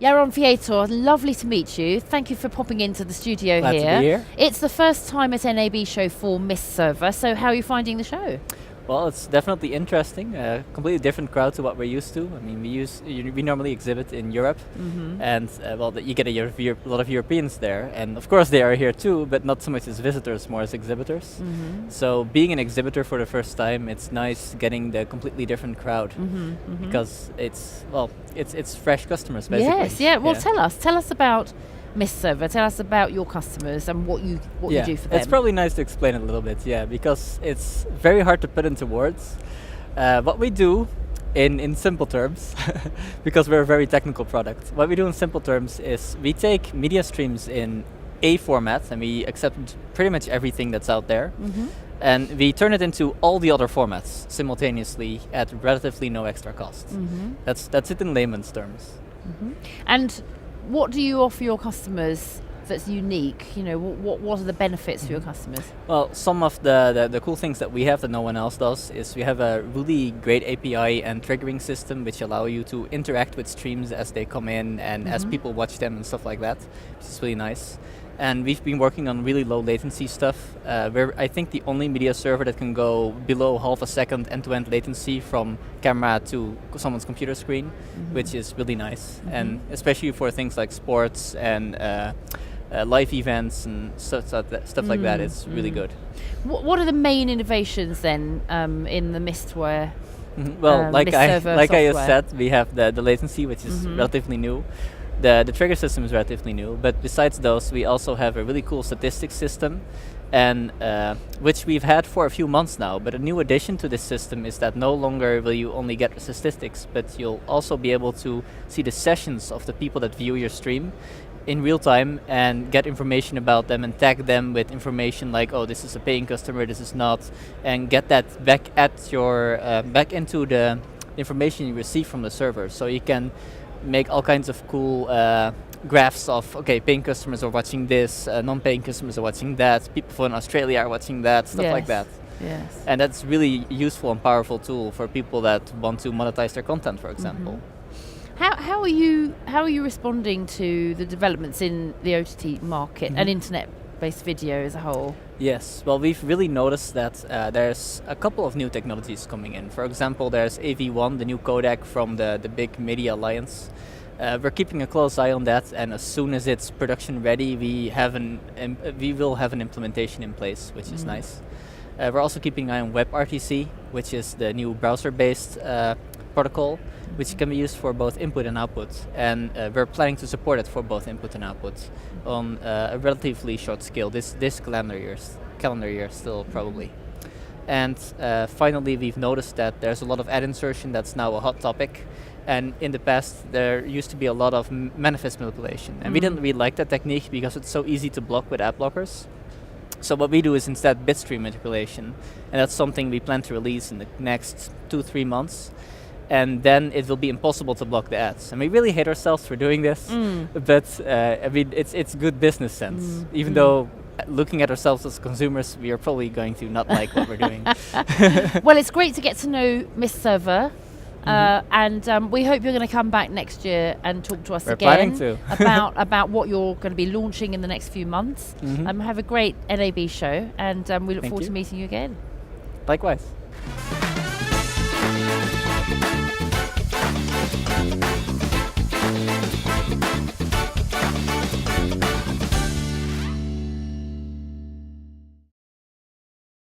Jaron Viëtor, lovely to meet you. Thank you for popping into the studio Glad here. to be here. It's the first time at NABshow for MistServer, so how are you finding the show? Well, it's definitely interesting. Completely different crowd to what we're used to. I mean, we normally exhibit in Europe, and you get a lot of Europeans there, and of course they are here too, but not so much as visitors, more as exhibitors. So being an exhibitor for the first time, it's nice getting the completely different crowd because it's fresh customers basically. Yes, yeah. Well, tell us about MistServer. Tell us about your customers and what you do for them. It's probably nice to explain it a little bit, because it's very hard to put into words. What we do in simple terms, because we're a very technical product, what we do in simple terms is we take media streams in a format and we accept pretty much everything that's out there, and we turn it into all the other formats simultaneously at relatively no extra cost. That's it in layman's terms. And what do you offer your customers that's unique? You know, what are the benefits for your customers? Well, some of the cool things that we have that no one else does is we have a really great API and triggering system which allow you to interact with streams as they come in and as people watch them and stuff like that, which is really nice. And we've been working on really low latency stuff. We're, I think, the only media server that can go below half a second end-to-end latency from camera to someone's computer screen, which is really nice. And especially for things like sports and live events and stuff like that, it's really good. What are the main innovations then in the Mistware? Well, like I software? just said, we have the latency, which is relatively new. The trigger system is relatively new, but besides those, we also have a really cool statistics system, and which we've had for a few months now. But a new addition to this system is that no longer will you only get the statistics, but you'll also be able to see the sessions of the people that view your stream in real time and get information about them and tag them with information like, oh, this is a paying customer, this is not, and get that back at your back into the information you receive from the server, so you can make all kinds of cool graphs of, okay, paying customers are watching this, non-paying customers are watching that, people from Australia are watching that, stuff like that. Yes. And that's really useful and powerful tool for people that want to monetize their content, for example. How are you responding to the developments in the OTT market and internet-based video as a whole? Yes, well, we've really noticed that there's a couple of new technologies coming in. For example, there's AV1, the new codec from the big Media Alliance. We're keeping a close eye on that, and as soon as it's production ready, we will have an implementation in place, which is nice. We're also keeping an eye on WebRTC, which is the new browser-based protocol, which can be used for both input and output, and we're planning to support it for both input and output on a relatively short scale, this calendar year still probably. And finally, we've noticed that there's a lot of ad insertion that's now a hot topic, and in the past there used to be a lot of manifest manipulation, and we didn't really like that technique because it's so easy to block with ad blockers. So what we do is instead bitstream manipulation, and that's something we plan to release in the next 2-3 months. And then it will be impossible to block the ads. And we really hate ourselves for doing this, but I mean, it's good business sense. Even though looking at ourselves as consumers, we are probably going to not like what we're doing. Well, it's great to get to know MistServer, and we hope you're going to come back next year and talk to us again about what you're going to be launching in the next few months. Have a great NAB show, and we look forward to meeting you again. Likewise.